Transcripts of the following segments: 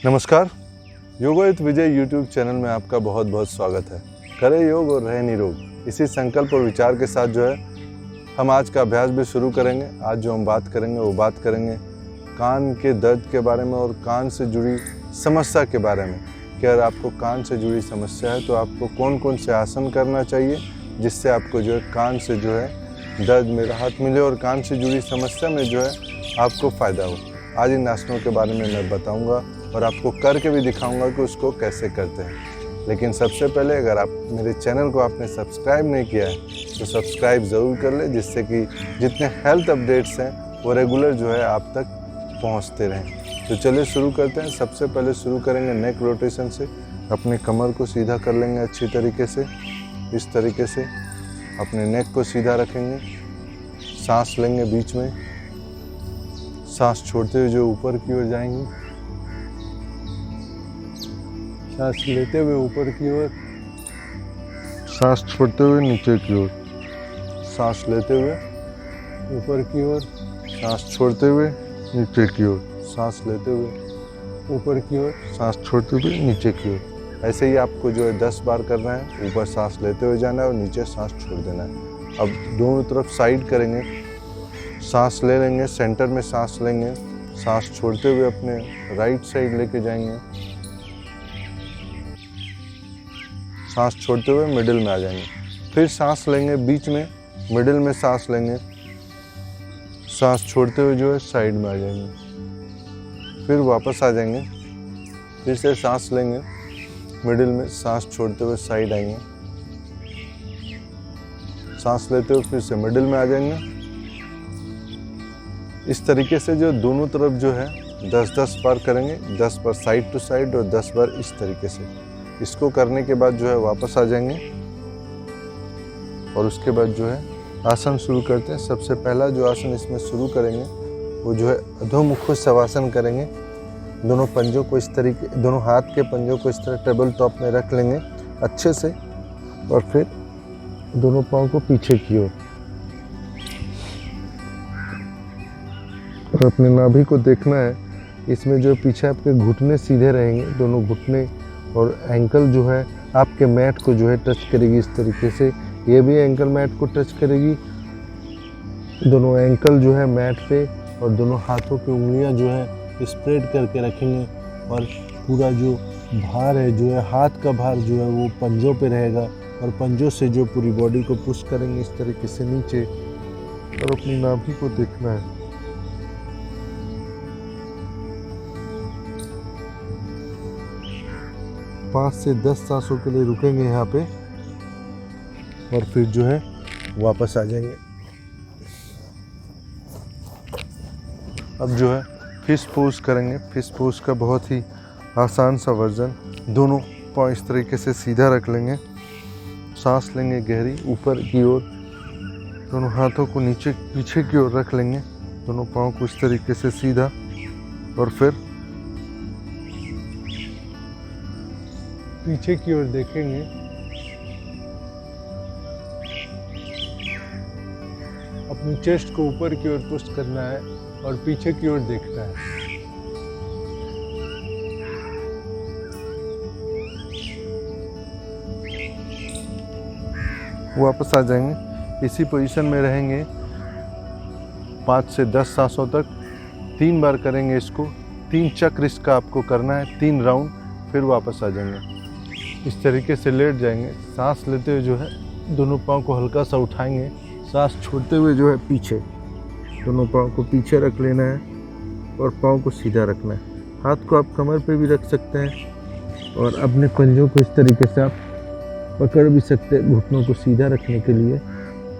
नमस्कार, योग with Vijay YouTube channel में आपका बहुत बहुत स्वागत है। करें योग और रहे निरोग, इसी संकल्प और विचार के साथ जो है हम आज का अभ्यास भी शुरू करेंगे। आज जो हम बात करेंगे वो बात करेंगे कान के दर्द के बारे में और कान से जुड़ी समस्या के बारे में कि अगर आपको कान से जुड़ी समस्या है तो आपको कौन कौन से आसन करना चाहिए जिससे आपको जो है कान से जो है दर्द में राहत मिले और कान से जुड़ी समस्या में जो है आपको फ़ायदा हो। आज इन आसनों के बारे में मैं बताऊंगा और आपको करके भी दिखाऊंगा कि उसको कैसे करते हैं। लेकिन सबसे पहले अगर आप मेरे चैनल को आपने सब्सक्राइब नहीं किया है तो सब्सक्राइब ज़रूर कर ले, जिससे कि जितने हेल्थ अपडेट्स हैं वो रेगुलर जो है आप तक पहुंचते रहें। तो चलिए शुरू करते हैं। सबसे पहले शुरू करेंगे नेक रोटेशन से। अपने कमर को सीधा कर लेंगे अच्छी तरीके से। इस तरीके से अपने नेक को सीधा रखेंगे। सांस लेंगे बीच में, सांस छोड़ते हुए जो ऊपर की ओर जाएंगे, सांस लेते हुए ऊपर की ओर, सांस छोड़ते हुए नीचे की ओर, सांस लेते हुए ऊपर की ओर, सांस छोड़ते हुए नीचे की ओर, सांस लेते हुए ऊपर की ओर, सांस छोड़ते हुए नीचे की ओर। ऐसे ही आपको जो है 10 बार करना है। ऊपर सांस लेते हुए जाना है और नीचे सांस छोड़ देना है। अब दोनों तरफ साइड करेंगे। सांस ले लेंगे, सेंटर में सांस लेंगे, सांस छोड़ते हुए अपने राइट साइड लेके जाएंगे, सांस छोड़ते हुए मिडिल में आ जाएंगे। फिर सांस लेंगे बीच में, मिडिल में सांस लेंगे, सांस छोड़ते हुए जो है साइड में आ जाएंगे। फिर वापस आ जाएंगे, फिर से सांस लेंगे, मिडिल में सांस छोड़ते हुए साइड आएंगे, सांस लेते हुए फिर से मिडिल में आ जाएंगे। इस तरीके से जो दोनों तरफ जो है 10-10 बार करेंगे। 10 बार साइड टू साइड और 10 बार इस तरीके से। इसको करने के बाद जो है वापस आ जाएंगे और उसके बाद जो है आसन शुरू करते हैं। सबसे पहला जो आसन इसमें शुरू करेंगे वो जो है अधोमुख शवासन करेंगे। दोनों पंजों को इस तरीके, दोनों हाथ के पंजों को इस तरह टेबल टॉप में रख लेंगे अच्छे से और फिर दोनों पाँव को पीछे की ओर और अपने नाभि को देखना है। इसमें जो पीछे आपके घुटने सीधे रहेंगे, दोनों घुटने और एंकल जो है आपके मैट को जो है टच करेगी इस तरीके से। ये भी एंकल मैट को टच करेगी। दोनों एंकल जो है मैट पे और दोनों हाथों की उंगलियां जो है स्प्रेड करके रखेंगे और पूरा जो भार है जो है हाथ का भार जो है वो पंजों पे रहेगा और पंजों से जो पूरी बॉडी को पुश करेंगे इस तरीके से नीचे और अपनी नाभि को देखना है। पाँच से 10 सांसों के लिए रुकेंगे यहाँ पे और फिर जो है वापस आ जाएंगे। अब जो है फिश पोज करेंगे। फिश पोज का बहुत ही आसान सा वर्जन। दोनों पाँव इस तरीके से सीधा रख लेंगे, सांस लेंगे गहरी ऊपर की ओर, दोनों हाथों को नीचे पीछे की ओर रख लेंगे, दोनों पाँव को इस तरीके से सीधा और फिर पीछे की ओर देखेंगे। अपनी चेस्ट को ऊपर की ओर पुश करना है और पीछे की ओर देखना है। वापस आ जाएंगे। इसी पोजीशन में रहेंगे 5 से 10 सांसों तक। 3 बार करेंगे इसको। 3 चक्र इसका आपको करना है, 3 राउंड। फिर वापस आ जाएंगे। इस तरीके से लेट जाएंगे। सांस लेते हुए जो है दोनों पाँव को हल्का सा उठाएंगे, सांस छोड़ते हुए जो है पीछे, दोनों पाँव को पीछे रख लेना है और पाँव को सीधा रखना है। हाथ को आप कमर पे भी रख सकते हैं और अपने पंजों को इस तरीके से आप पकड़ भी सकते हैं घुटनों को सीधा रखने के लिए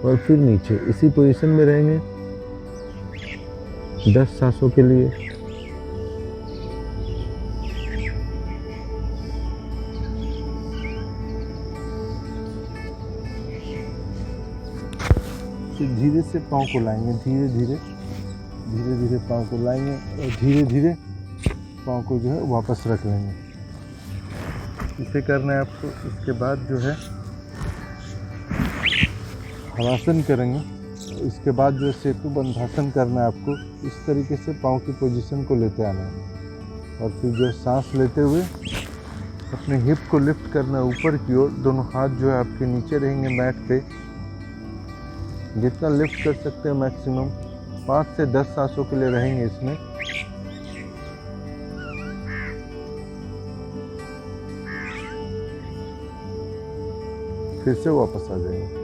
और फिर नीचे। इसी पोजीशन में रहेंगे 10 सांसों के लिए। फिर धीरे से पाँव को लाएंगे, धीरे धीरे पाँव को लाएंगे और धीरे धीरे पाँव को जो है वापस रख लेंगे। इसे करना है आपको। इसके बाद जो है हलासन करेंगे। इसके बाद जो सेतु बंधासन करना है आपको। इस तरीके से पाँव की पोजीशन को लेते आना है। और फिर जो है सांस लेते हुए अपने हिप को लिफ्ट करना है ऊपर की ओर। दोनों हाथ जो है आपके नीचे रहेंगे मैट पे। जितना लिफ्ट कर सकते हैं मैक्सिमम 5 से 10 सांसों के लिए रहेंगे इसमें। फिर से वापस आ जाएंगे।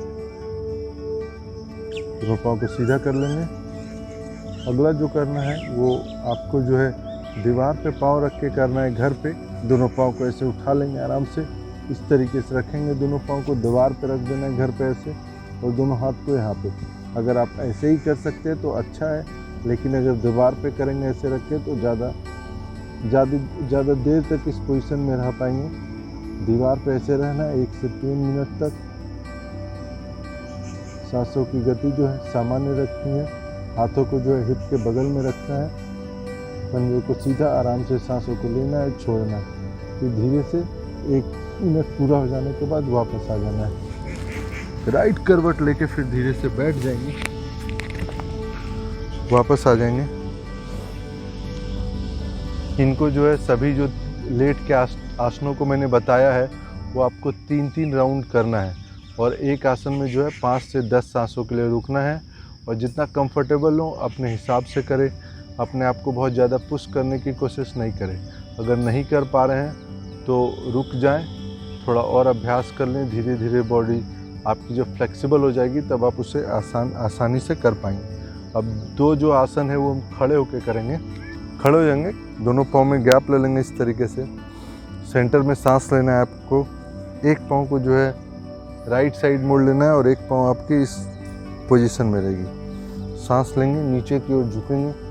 दोनों पाँव को सीधा कर लेंगे। अगला जो करना है वो आपको जो है दीवार पे पाँव रख के करना है घर पे। दोनों पाँव को ऐसे उठा लेंगे आराम से, इस तरीके से रखेंगे। दोनों पाँव को दीवार पे रख देना है घर पे ऐसे, और दोनों हाथ को यहाँ पे। अगर आप ऐसे ही कर सकते हैं तो अच्छा है, लेकिन अगर दीवार पे करेंगे ऐसे रख के तो ज़्यादा देर तक इस पोजीशन में रह पाएंगे। दीवार पे ऐसे रहना है 1 से 3 मिनट तक। सांसों की गति जो है सामान्य रखनी है। हाथों को जो है हिप के बगल में रखना है। पंजे को सीधा आराम से सांसों को लेना है, छोड़ना है। फिर धीरे से 1 मिनट पूरा हो जाने के बाद वापस आ जाना है। राइट करवट लेके फिर धीरे से बैठ जाएंगे, वापस आ जाएंगे। इनको जो है सभी जो लेट के आसनों को मैंने बताया है वो आपको 3-3 राउंड करना है, और एक आसन में जो है 5 से 10 सांसों के लिए रुकना है। और जितना कंफर्टेबल हो अपने हिसाब से करें। अपने आप को बहुत ज़्यादा पुश करने की कोशिश नहीं करें। अगर नहीं कर पा रहे हैं तो रुक जाएं, थोड़ा और अभ्यास कर लें। धीरे धीरे बॉडी आपकी जो फ्लेक्सिबल हो जाएगी तब आप उसे आसानी से कर पाएंगे। अब 2 जो आसन है वो हम खड़े होकर करेंगे। खड़े हो जाएंगे, दोनों पाँव में गैप ले लेंगे इस तरीके से। सेंटर में सांस लेना है आपको। एक पाँव को जो है राइट साइड मोड़ लेना है और एक पाँव आपकी इस पोजीशन में रहेगी। सांस लेंगे, नीचे की ओर झुकेंगे।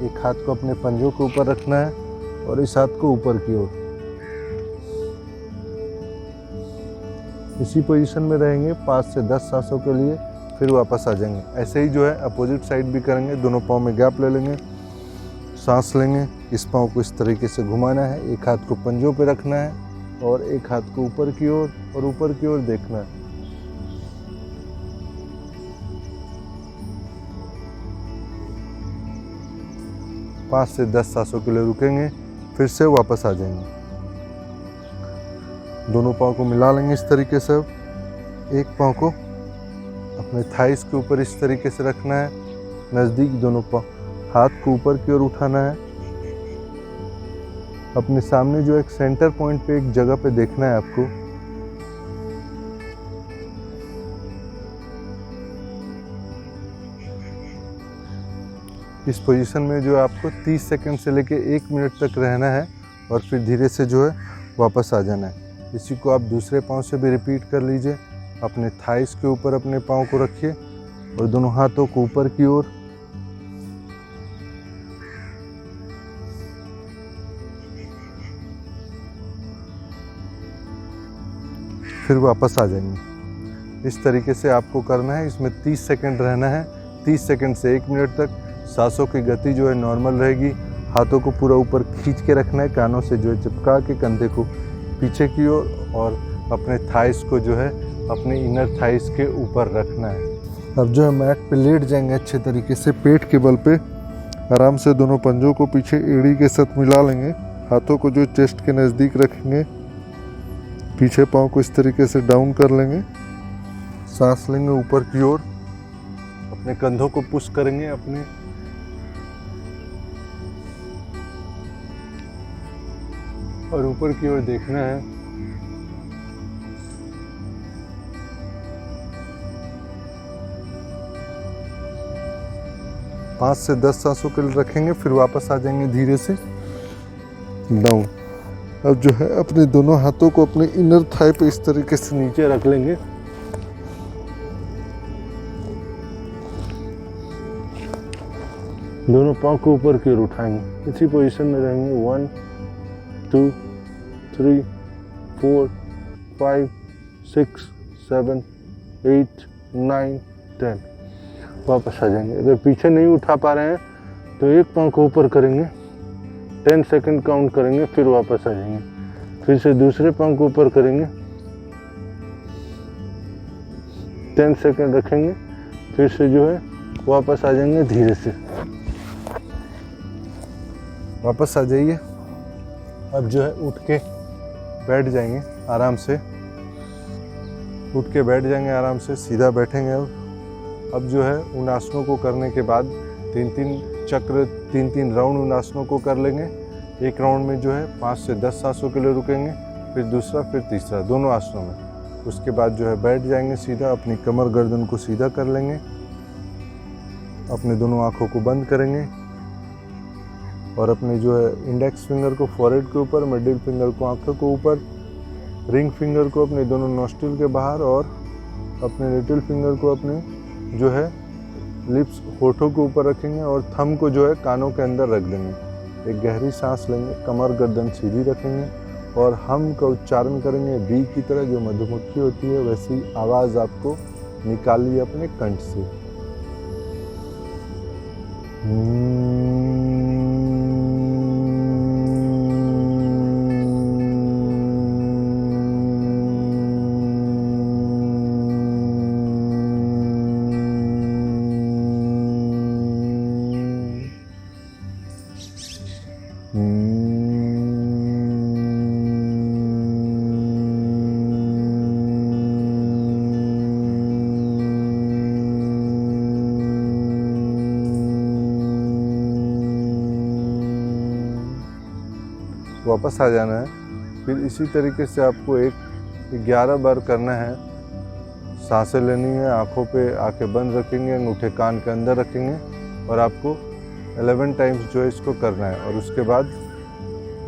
एक हाथ को अपने पंजों के ऊपर रखना है और इस हाथ को ऊपर की ओर। इसी पोजीशन में रहेंगे 5 से 10 सांसों के लिए, फिर वापस आ जाएंगे। ऐसे ही जो है अपोजिट साइड भी करेंगे। दोनों पाँव में गैप ले लेंगे, सांस लेंगे। इस पाँव को इस तरीके से घुमाना है। एक हाथ को पंजों पे रखना है और एक हाथ को ऊपर की ओर और ऊपर की ओर देखना है। पाँच से 10 सांसों के लिए रुकेंगे, फिर से वापस आ जाएंगे। दोनों पाँव को मिला लेंगे इस तरीके से। एक पाँव को अपने थाइस के ऊपर इस तरीके से रखना है, नज़दीक। दोनों पाँव हाथ को ऊपर की ओर उठाना है। अपने सामने जो एक सेंटर पॉइंट पे एक जगह पे देखना है आपको। इस पोजीशन में जो आपको 30 सेकंड से लेके 1 मिनट तक रहना है और फिर धीरे से जो है वापस आ जाना है। इसी को आप दूसरे पाँव से भी रिपीट कर लीजिए। अपने थाइस के ऊपर अपने पाँव को रखिए और दोनों हाथों को ऊपर की ओर। फिर वापस आ जाएंगे। इस तरीके से आपको करना है। इसमें 30 सेकंड रहना है। 30 सेकंड से 1 मिनट तक। सांसों की गति जो है नॉर्मल रहेगी। हाथों को पूरा ऊपर खींच के रखना है, कानों से जो है चिपका के कंधे को पीछे की ओर, और अपने थाइस को जो है अपने इनर थाइस के ऊपर रखना है। अब जो है मैट पे लेट जाएंगे अच्छे तरीके से। पेट के बल पे आराम से दोनों पंजों को पीछे एड़ी के साथ मिला लेंगे। हाथों को जो चेस्ट के नज़दीक रखेंगे। पीछे पाँव को इस तरीके से डाउन कर लेंगे। सांस लेंगे ऊपर की ओर। अपने कंधों को पुश करेंगे अपने। और ऊपर की ओर देखना है। पाँच से 10 सांसों के लिए रखेंगे, फिर वापस आ जाएंगे धीरे से डाउन। अब जो है अपने दोनों हाथों को अपने इनर थाई पे इस तरीके से नीचे रख लेंगे। दोनों पाँव को ऊपर की ओर उठाएंगे। इसी पोजीशन में रहेंगे। 1 2 3 4 5 6 7 8 9 10। वापस आ जाएंगे। अगर पीछे नहीं उठा पा रहे हैं तो एक पाँव को ऊपर करेंगे, 10 सेकंड काउंट करेंगे, फिर वापस आ जाएंगे। फिर से दूसरे पाँव को ऊपर करेंगे, 10 सेकंड रखेंगे, फिर से जो है वापस आ जाएंगे। धीरे से वापस आ जाइए। अब जो है उठ के बैठ जाएंगे आराम से, उठ के बैठ जाएंगे आराम से, सीधा बैठेंगे। अब जो है उन आसनों को करने के बाद 3-3 चक्र, 3-3 राउंड उन आसनों को कर लेंगे। एक राउंड में जो है 5 से 10 सांसों के लिए रुकेंगे, फिर दूसरा, फिर तीसरा, दोनों आसनों में। उसके बाद जो है बैठ जाएंगे सीधा, अपनी कमर गर्दन को सीधा कर लेंगे, अपने दोनों आँखों को बंद करेंगे और अपने जो है इंडेक्स फिंगर को फॉरहेड के ऊपर, मिडिल फिंगर को आँखों के ऊपर, रिंग फिंगर को अपने दोनों नोस्ट्रिल के बाहर और अपने लिटिल फिंगर को अपने जो है लिप्स, होठों के ऊपर रखेंगे और थंब को जो है कानों के अंदर रख देंगे। एक गहरी सांस लेंगे, कमर गर्दन सीधी रखेंगे और हम का उच्चारण करेंगे बी की तरह, जो मधुमक्खी होती है वैसी आवाज़ आपको निकालिए अपने कंठ से। वापस आ जाना है। फिर इसी तरीके से आपको 11 बार करना है। सांसें लेनी है, आँखों पे आंखें बंद रखेंगे, अंगूठे कान के अंदर रखेंगे और आपको 11 टाइम्स जो है इसको करना है और उसके बाद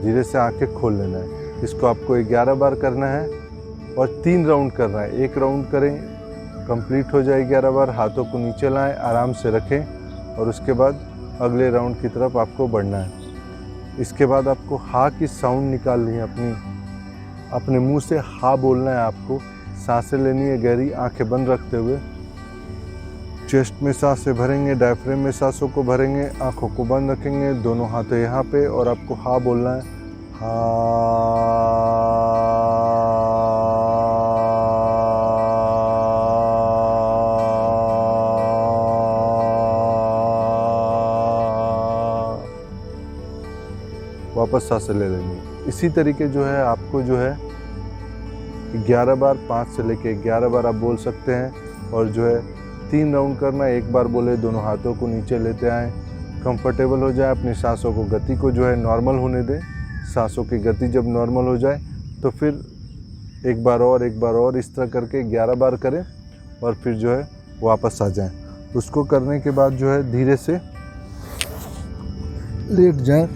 धीरे से आंखें खोल लेना है। इसको आपको 11 बार करना है और 3 राउंड करना है। एक राउंड करें, कंप्लीट हो जाए 11 बार, हाथों को नीचे लाएं, आराम से रखें और उसके बाद अगले राउंड की तरफ आपको बढ़ना है। इसके बाद आपको हा की साउंड निकालनी है, अपने मुंह से हा बोलना है आपको। सांसें लेनी है गहरी, आंखें बंद रखते हुए। चेस्ट में सांसें भरेंगे, डायफ्रेम में सांसों को भरेंगे, आंखों को बंद रखेंगे, दोनों हाथों यहाँ पे और आपको हा बोलना है। हा। वापस सांसें ले लेंगे। इसी तरीके जो है आपको जो है 11 बार, 5 से लेके 11 बार आप बोल सकते हैं और जो है 3 राउंड करना। एक बार बोले, दोनों हाथों को नीचे लेते आएँ, कंफर्टेबल हो जाए, अपनी सांसों को गति को जो है नॉर्मल होने दें। सांसों की गति जब नॉर्मल हो जाए तो फिर एक बार और इस तरह करके 11 बार करें और फिर जो है वापस आ जाएं। उसको करने के बाद जो है धीरे से लेट जाएं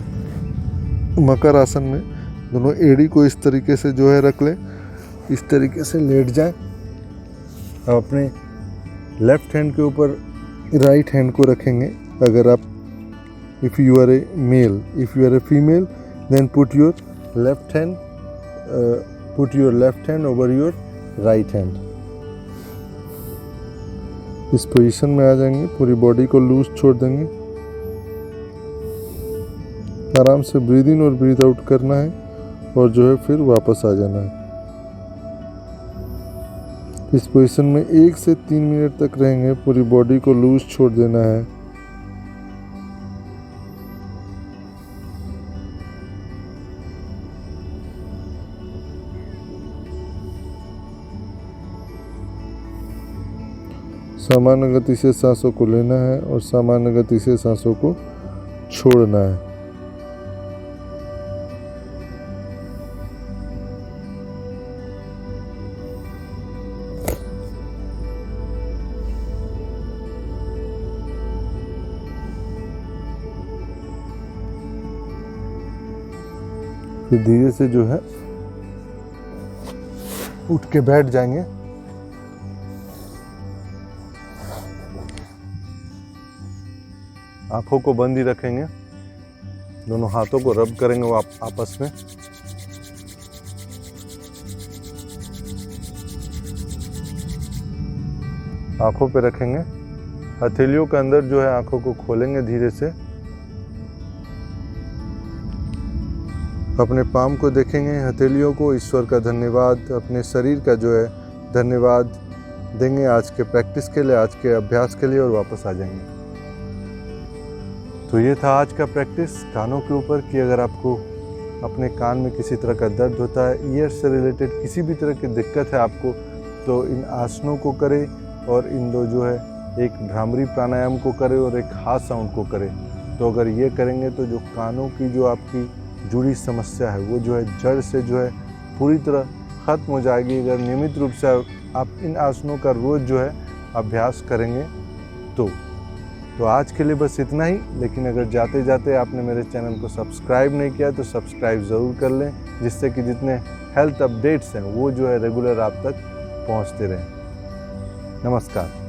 मकर आसन में। दोनों एड़ी को इस तरीके से जो है रख लें, इस तरीके से लेट जाएं। अब अपने लेफ्ट हैंड के ऊपर राइट हैंड को रखेंगे। अगर आप if you are a male, if you are a female, then put your left hand over your right hand. इस पोजीशन में आ जाएंगे, पूरी बॉडी को लूज छोड़ देंगे। आराम से ब्रीद इन और ब्रीद आउट करना है और जो है फिर वापस आ जाना है। इस पोजीशन में 1 से 3 मिनट तक रहेंगे, पूरी बॉडी को लूज छोड़ देना है। सामान्य गति से सांसों को लेना है और सामान्य गति से सांसों को छोड़ना है। फिर धीरे से जो है उठ के बैठ जाएंगे। आंखों को बंद ही रखेंगे, दोनों हाथों को रब करेंगे वो आपस में। आंखों पे रखेंगे, हथेलियों के अंदर जो है आंखों को खोलेंगे धीरे से। अपने पाम को देखेंगे, हथेलियों को। ईश्वर का धन्यवाद, अपने शरीर का जो है धन्यवाद देंगे आज के प्रैक्टिस के लिए, आज के अभ्यास के लिए और वापस आ जाएंगे। तो ये था आज का प्रैक्टिस कानों के ऊपर कि अगर आपको अपने कान में किसी तरह का दर्द होता है, ईयर से रिलेटेड किसी भी तरह की दिक्कत है आपको, तो इन आसनों को करें और इन दो जो है एक भ्रामरी प्राणायाम को करें और एक हाथ साउंड को करें। तो अगर ये करेंगे तो जो कानों की जो आपकी जुड़ी समस्या है वो जो है जड़ से जो है पूरी तरह ख़त्म हो जाएगी, अगर नियमित रूप से आप इन आसनों का रोज़ जो है अभ्यास करेंगे तो आज के लिए बस इतना ही। लेकिन अगर जाते जाते आपने मेरे चैनल को सब्सक्राइब नहीं किया तो सब्सक्राइब ज़रूर कर लें, जिससे कि जितने हेल्थ अपडेट्स हैं वो जो है रेगुलर आप तक पहुंचते रहें। नमस्कार।